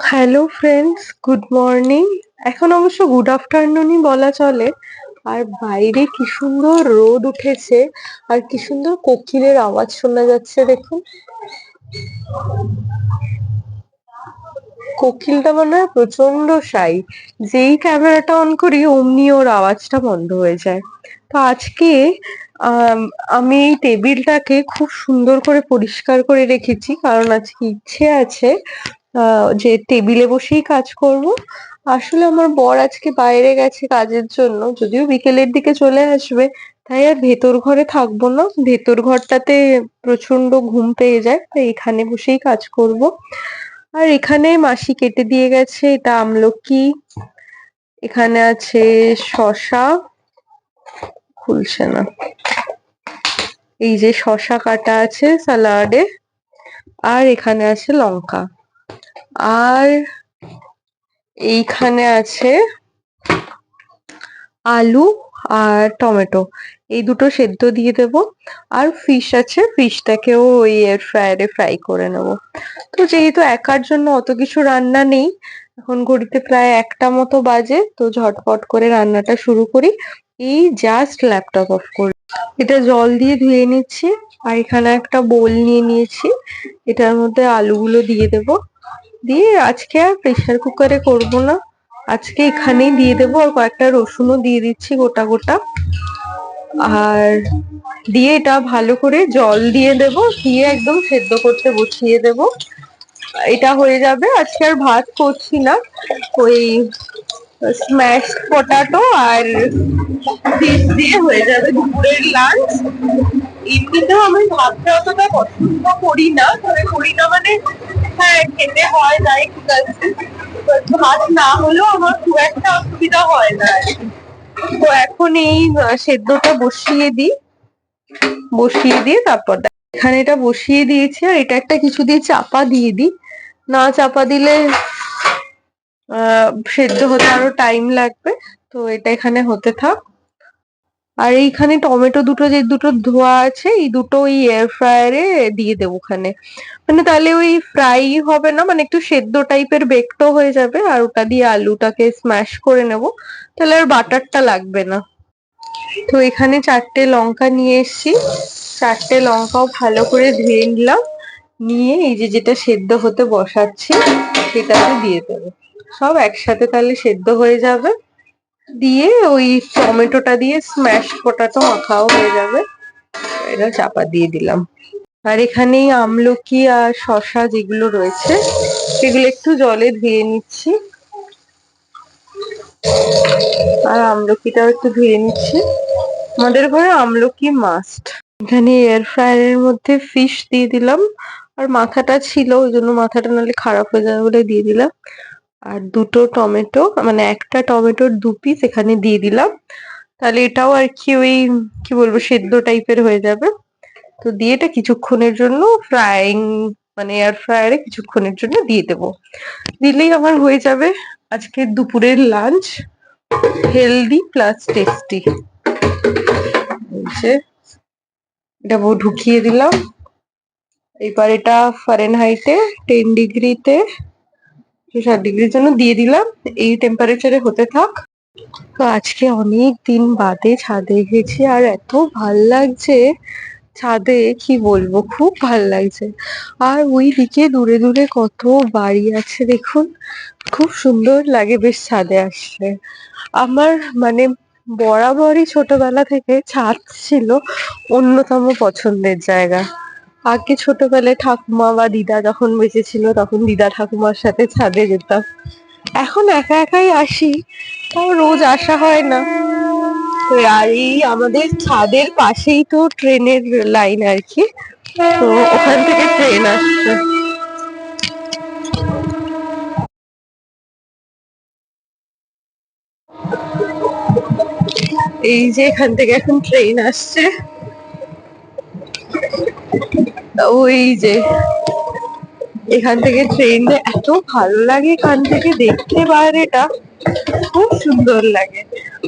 Hello friends, good morning. এখন অবশ্য good আফটারনুনই বলা চলে। আর বাইরে কি সুন্দর রোদ উঠেছে, আর কি সুন্দর কোকিলের আওয়াজ শোনা যাচ্ছে দেখুন। কোকিলটা মনে হয় প্রচন্ড শাই, যেই ক্যামেরাটা অন করি অমনি ওর আওয়াজটা বন্ধ হয়ে যায়। তো আজকে আম, আমি এই টেবিলটাকে খুব সুন্দর করে পরিষ্কার করে রেখেছি, কারণ আজকে ইচ্ছে আছে যে টেবিলে বসেই কাজ করব। আসলে আমার বর আজকে বাইরে গেছে কাজের জন্য, যদিও বিকেলের দিকে চলে আসবে। তাই আর ভেতর ঘরে থাকবো না, ভেতর ঘরটাতে প্রচন্ড ঘুম পেয়ে যায়, তাই এখানে বসেই কাজ করব। আর এখানে মাসি কেটে দিয়ে গেছে, এটা আমলকি, এখানে আছে শসা, খুলছে না, এই যে শসা কাটা আছে স্যালাডে, আর এখানে আছে লঙ্কা, আর এইখানে আছে আলু আর টমেটো, এই দুটো সেদ্ধ দিয়ে দেব। আর ফিশ আছে, ফিশটাকেও ওই এয়ার ফ্রায়ারে ফ্রাই করে নেব। তো যেহেতু একার জন্য অত কিছু রান্না নেই, এখন ঘড়িতে প্রায় 1টা মতো বাজে, তো ঝটপট করে রান্নাটা শুরু করি। এই জাস্ট ল্যাপটপ অফ করি, এটা জল দিয়ে ধুয়ে নিচ্ছি। আর এখানে একটা বোল নিয়ে নিয়েছি, এটার মধ্যে আলুগুলো দিয়ে দেব। দিয়ে আজকে আর প্রেসার কুকারে করব না, আজকে এখানেই দিয়ে দেবো। আর কয়েকটা রসুনও দিয়ে দিচ্ছি গোটা গোটা। আর দিয়ে এটা ভালো করে জল দিয়ে দেব, দিয়ে একদম সেদ্ধ করতে বসিয়ে দেব। এটা হয়ে যাবে। আজকে আর ভাত করছি না, ওই স্ম্যাশ পটাটো আর ফিশ দিয়ে হয়ে যাবে দুপুরের লাঞ্চ। এমনিতেও আমি ভাতটা অতটা পছন্দ করি না, তবে করি না মানে হ্যাঁ খেতে হয়, তাই ঠিক আছে। ভাত না হলেও আমার খুব একটা অসুবিধা হয় না আর কি। তো এখন এই সেদ্ধটা বসিয়ে দিই, বসিয়ে দিয়ে তারপর এখানে এটা বসিয়ে দিয়েছি। আর এটা একটা কিছু দিয়ে চাপা দিয়ে দিই, না চাপা দিলে সেদ্ধ হতে আরো টাইম লাগবে। তো এটা এখানে হতে থাক। আর এইখানে টমেটো দুটো, যে দুটো ধোয়া আছে, এই দুটো ওই এয়ার ফ্রায়ারে দিয়ে দেবো ওখানে। মানে তাহলে ওই ফ্রাই হবে না, মানে একটু সেদ্ধ টাইপের বেকটো হয়ে যাবে। আর ওটা দিয়ে আলুটাকে স্ম্যাশ করে নেব, তাহলে আর বাটারটা লাগবে না। তো এখানে 4টে লঙ্কা নিয়ে এসেছি, 4টে লঙ্কাও ভালো করে ধুয়ে নিলাম। নিয়ে এই যে যেটা সেদ্ধ হতে বসাচ্ছি সেটাতে দিয়ে দেবো, সব একসাথে তাহলে সেদ্ধ হয়ে যাবে। দিয়ে ওই টমেটোটা দিয়ে স্ম্যাশ পটাটো মাখাও হয়ে যাবে। এটা চাপা দিয়ে দিলাম। আর এখানেই আমলকি আর শসা যেগুলো রয়েছে সেগুলো একটু জলে ধুয়ে নিচ্ছি। আর আমলকিটাও একটু ধুয়ে নিচ্ছি, আমাদের ঘরে আমলকি মাস্ট। এখানে এয়ার ফ্রায়ারের মধ্যে ফিশ দিয়ে দিলাম, আর মাথাটা ছিল ওই জন্য মাথাটা নাহলে খারাপ হয়ে যাবে বলে দিয়ে দিলাম। আর দুটো টমেটো, মানে একটা টমেটোর 2 পিস এখানে দিয়ে দিলাম, তাহলে এটাও আর কি ওই কি বলবো সেদ্ধ টাইপের হয়ে যাবে। তো দিয়ে এটা কিছুক্ষণের জন্য ফ্রাইং, মানে এয়ার ফ্রায়ারে কিছুক্ষণের জন্য দিয়ে দেবো, দিলেই আমার হয়ে যাবে আজকে দুপুরের লাঞ্চ, হেলদি প্লাস টেস্টি। এটা ঢুকিয়ে দিলাম। এবার এটা ফারেনহাইটে 10 ডিগ্রিতে, 7 ডিগ্রির জন্য দিয়ে দিলাম, এই টেম্পারেচারে হতে থাক। তো আজকে অনেক দিন বাদে ছাদে গেছি, আর এত ভাল লাগছে ছাদে, কি বলবো, খুব ভাল লাগছে। আর ওই দিকে দূরে দূরে কত বাড়ি আছে দেখুন, খুব সুন্দর লাগে বেশ ছাদে আসলে। আমার মানে বরাবরই ছোটবেলা থেকে ছাদ ছিল অন্যতম পছন্দের জায়গা। আগে ছোটবেলায় ঠাকুমা বা দিদা যখন বেঁচে ছিল তখন দিদা ঠাকুমার সাথে ছাদে যেতাম। এখন একা একাই আসি, তাও রোজ আসা হয় না। তো আর এই আমাদের ছাদের পাশেই তো ট্রেনের লাইন আর কি, তো ওখান থেকে ট্রেন আসছে। এই যে এখান থেকে এখন ট্রেন আসছে, ওই যে এখান থেকে ট্রেন, এত ভালো লাগে এখান থেকে দেখতে বাইরেটা, খুব সুন্দর লাগে।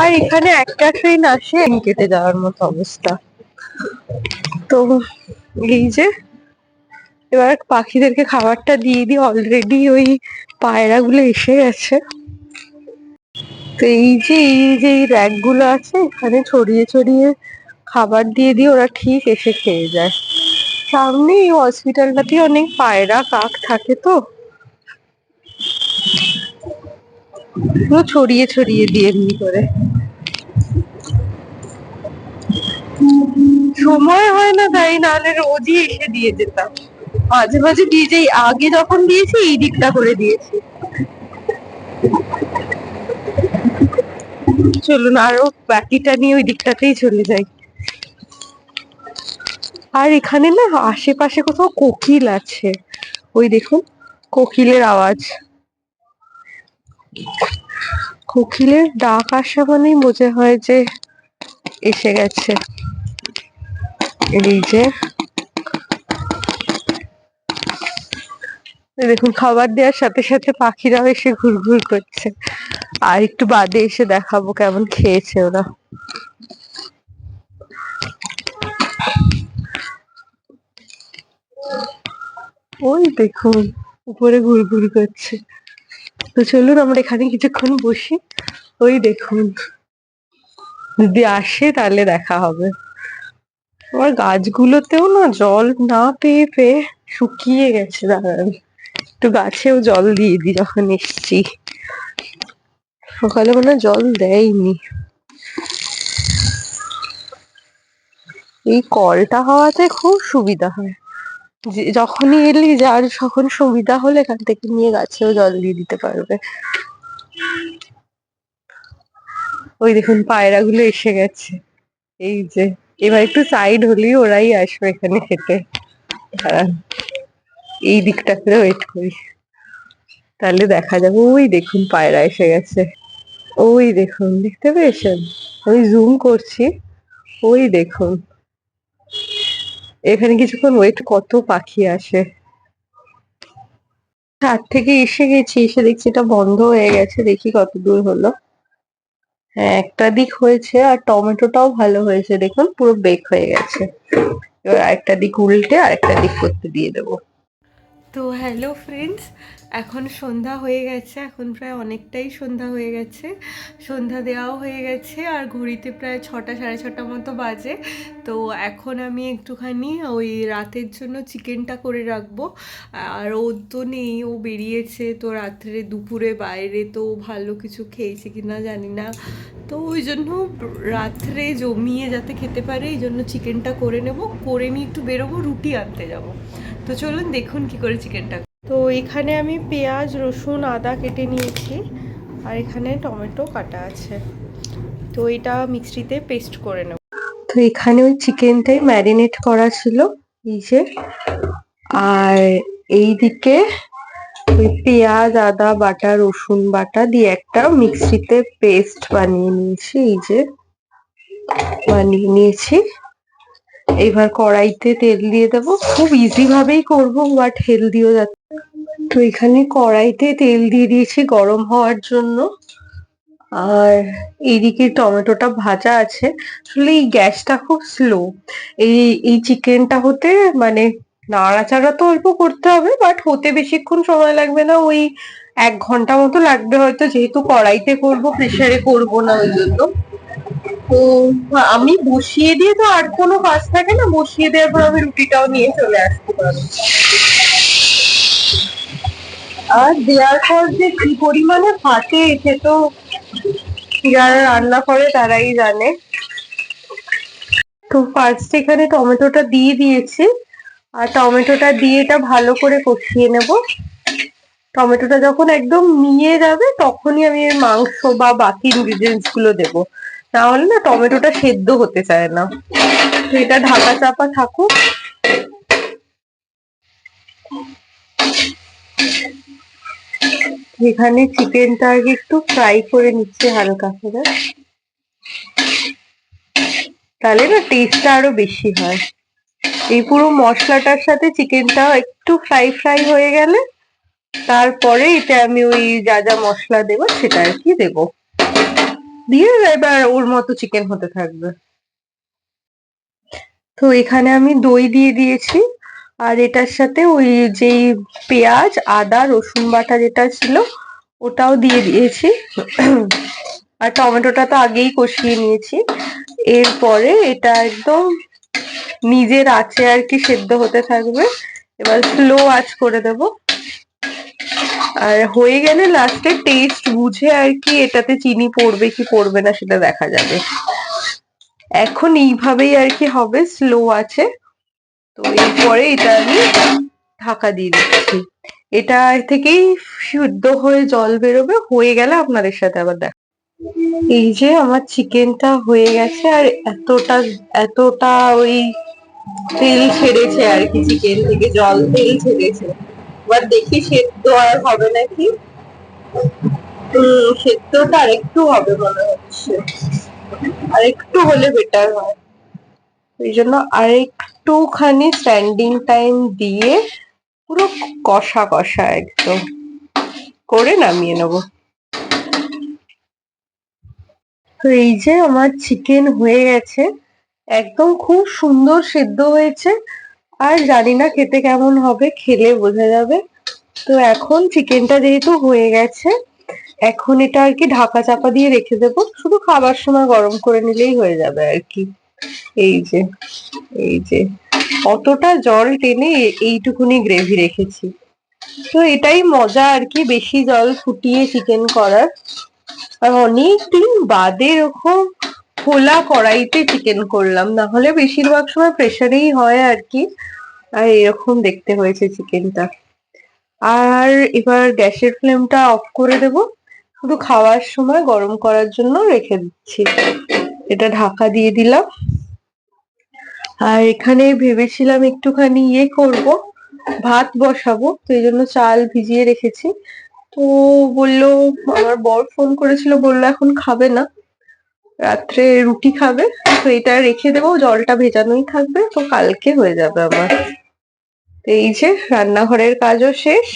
আর এখানে একটা ট্রেন আসে কেটে যাওয়ার মতো অবস্থা। তো এই যে এবার পাখিদেরকে খাবারটা দিয়ে দিই, অলরেডি ওই পায়রাগুলো এসে গেছে। তো এই যে এই র্যাক গুলো আছে এখানে ছড়িয়ে ছড়িয়ে খাবার দিয়ে দিয়ে ওরা ঠিক এসে খেয়ে যায়। সামনে এই হসপিটালটাতে অনেক পায়রা কাক থাকে, তো পুরো ছড়িয়ে ছড়িয়ে দিয়ে এমনি করে। সময় হয় না তাই, নাহলে রোজই এসে দিয়ে যেতাম। মাঝে মাঝে দিয়ে যাই, আগে যখন দিয়েছি এই দিকটা করে দিয়েছি। চলুন আরো বাকিটা নিয়ে ওই দিকটাতেই চলে যাই। আর এখানে না আশেপাশে কোথাও কোকিল আছে, ওই দেখুন কোকিলের আওয়াজ। কোকিলের ডাক আসা মানেই মনে হয় যে এসে গেছে। এই যে দেখুন খাবার দেওয়ার সাথে সাথে পাখিরাও এসে ঘুরঘুর করছে। আর একটু বাদে এসে দেখাবো কেমন খেয়েছে ওরা। ওই দেখুন উপরে ঘুরঘুর করছে। তো চলুন আমরা এখানে কিছুক্ষণ বসি। ওই দেখুন যদি আসে তাহলে দেখা হবে। আমার গাছগুলোতেও না জল না পেয়ে পেয়ে শুকিয়ে গেছে, দাঁড়ান একটু গাছেও জল দিয়ে দিই। যখন এসছি সকালে মনে হয় জল দেয়নি। এই কলটা হওয়াতে খুব সুবিধা হয়, যখনই এলি যার যখন সুবিধা হলে এখান থেকে নিয়ে গাছেও জল দিয়ে দিতে পারবে। ওই দেখুন পায়রাগুলো এসে গেছে। এই যে এবার একটু সাইড হলেই ওরাই আসবে এখানে খেতে। দাঁড়ান এই দিকটা করে ওয়েট করি, তাহলে দেখা যাবে। ওই দেখুন পায়রা এসে গেছে, ওই দেখুন দেখতে পেয়েছেন, আমি জুম করছি। ওই দেখুন এখানে কিছুক্ষণ ওয়েট, কত পাখি আসে। ছাদ থেকে এসে গেছি, এসে দেখছি এটা বন্ধ হয়ে গেছে, দেখি কত দূর হলো। হ্যাঁ একটা দিক হয়েছে, আর টমেটোটাও ভালো হয়েছে, দেখুন পুরো বেক হয়ে গেছে। এবার আরেকটা দিক উল্টে আরেকটা দিক করতে দিয়ে দেবো। তো হ্যালো ফ্রেন্ডস, এখন সন্ধ্যা হয়ে গেছে, এখন প্রায় অনেকটাই সন্ধ্যা হয়ে গেছে। সন্ধ্যা দেওয়াও হয়ে গেছে আর ঘড়িতে প্রায় 6টা সাড়ে 6টা মতো বাজে। তো এখন আমি একটুখানি ওই রাতের জন্য চিকেনটা করে রাখবো। আর ও তো নেই, ও বেরিয়েছে, তো রাত্রে দুপুরে বাইরে তো ভালো কিছু খেয়েছে কিনা জানি না। তো ওই জন্য রাত্রে জমিয়ে যাতে খেতে পারে এই জন্য চিকেনটা করে নেব, করে নিয়ে একটু বেরোবো, রুটি আনতে যাব। তো চলুন দেখুন কি করে চিকেনটা। তো এখানে আমি পেঁয়াজ রসুন আদা কেটে নিয়েছি, আর এখানে টমেটো কাটা আছে। তো এটা মিক্সিতে পেস্ট করে নেব। তো এখানে ওই চিকেনটাই ম্যারিনেট করা ছিল, এই যে। আর এইদিকে ওই পেঁয়াজ আদা বাটা রসুন বাটা দিয়ে একটা মিক্সিতে পেস্ট বানিয়ে নিয়েছি, এই যে বানিয়ে নিয়েছি। এবার কড়াইতে তেল দিয়ে দেবো, খুব ইজি ভাবেই করবো বাট হেলদিও যাচ্ছে। তো এখানে কড়াইতে তেল দিয়ে দিয়েছি গরম হওয়ার জন্য। আর এইদিকে টমেটোটা ভাজা আছে। আসলে এই গ্যাসটা খুব স্লো, এই এই চিকেনটা হতে মানে নাড়াচাড়া তো অল্প করতে হবে, বাট হতে বেশিক্ষণ সময় লাগবে না, ওই 1 ঘন্টা মতো লাগবে হয়তো, যেহেতু কড়াইতে করবো প্রেসারে করবো না ওই জন্য। তো আমি বসিয়ে দিয়ে তো আর কোনো কাজ থাকে না, বসিয়ে দেওয়ার পর আমি রুটিটাও নিয়ে চলে আসতে পারবো। আর দেওয়ার পর যে কি পরিমাণে ফাটে সে তো যারা রান্না করে তারাই জানে। তো ফার্স্ট এখানে টমেটোটা দিয়ে দিয়েছি, আর টমেটোটা দিয়ে এটা ভালো করে কষিয়ে নেব। টমেটোটা যখন একদম মিয়ে যাবে তখনই আমি মাংস বা বাকি ইনগ্রিডিয়েন্টস গুলো দেবো, নাহলে না টমেটোটা সেদ্ধ হতে চায় না। তো এটা ঢাকা চাপা থাকুক। এখানে চিকেনটা আগে একটু ফ্রাই করে নিচ্ছে হালকা করে, তাহলে না টেস্টটা আরো বেশি হয়। এই পুরো মশলাটার সাথে চিকেনটা একটু ফ্রাই ফ্রাই হয়ে গেলে তারপরে এটা আমি ওই যা যা মশলা দেবো সেটা আর কি দেবো, দিয়ে এবার ওর মতো চিকেন হতে থাকবে। তো এখানে আমি দই দিয়ে দিয়েছি, আর এটার সাথে ওই যেই পেঁয়াজ আদা রসুন বাটা যেটা ছিল ওটাও দিয়ে দিয়েছি। আর টমেটোটা তো আগেই কষিয়ে নিয়েছি। এরপরে এটা একদম নিজের আঁচে আর কি সেদ্ধ হতে থাকবে। এবার স্লো আঁচ করে দেব। আর হয়ে গেলে লাস্টে টেস্ট বুঝে আর কি এটাতে চিনি পড়বে কি পড়বে না সেটা দেখা যাবে। এখন এইভাবেই আর কি হবে স্লো আছে। তো এরপরে এটা আমি ঢাকা দিয়ে দিচ্ছি। এটা থেকেই সিদ্ধ হয়ে জল বেরোবে, হয়ে গেলে আপনাদের সাথে আবার দেখা। এই যে আমার চিকেনটা হয়ে গেছে আর এতটা এতটা ওই তেল ছেড়েছে আর কি, চিকেন থেকে জল তেল ছেড়েছে। এবার দেখি সেদ্ধ আর হবে নাকি। সেদ্ধটা আর একটু হবে মনে হচ্ছে, আর একটু হলে বেটার হয়। ওই জন্য আর একটুখানি স্ট্যান্ডিং টাইম দিয়ে পুরো কষা কষা একদম করে নামিয়ে নেব। তো এই যে আমার চিকেন হয়ে গেছে, একদম খুব সুন্দর সেদ্ধ হয়েছে। আর জানি না খেতে কেমন হবে, খেলে বোঝা যাবে। তো এখন চিকেনটা যেহেতু হয়ে গেছে, এখন এটা আর কি ঢাকা চাপা দিয়ে রেখে দেবো, শুধু খাবার সময় গরম করে নিলেই হয়ে যাবে আর কি। এই যে এই যে অতটা জল টেনে এইটুকুনি গ্রেভি রেখেছি। তো এটাই মজা আর কি, বেশি জল ফুটিয়ে চিকেন করার। আর অনেকদিন বাদে এরকম খোলা কড়াইতে চিকেন করলাম, না হলে বেশিরভাগ সময় প্রেসারেই হয় আর কি। আর এরকম দেখতে হয়েছে চিকেনটা। আর এবার গ্যাসের ফ্লেমটা অফ করে দেব, শুধু খাওয়ার সময় গরম করার জন্য রেখে দিচ্ছি। এটা ঢাকা দিয়ে দিলাম। আর এখানে ভেবেছিলাম একটুখানি করব, ভাত বসাবো, তো এই জন্য চাল ভিজিয়ে রেখেছি। তো বললো, আমার বর ফোন করেছিল, বললো এখন খাবে না, রাত্রে রুটি খাবে। তো এটা রেখে দেবো, জলটা ভেজানোই থাকবে, তো কালকে হয়ে যাবে আমার। এই যে রান্নাঘরের কাজও শেষ,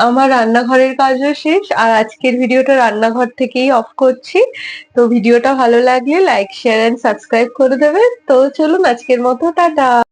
আমার রান্নাঘরের কাজও শেষ। আর আজকের ভিডিওটা রান্নাঘর থেকেই অফ করছি। তো ভিডিওটা ভালো লাগলে লাইক শেয়ার এন্ড সাবস্ক্রাইব করে দেবে। তো চলুন আজকের মতো টাটা।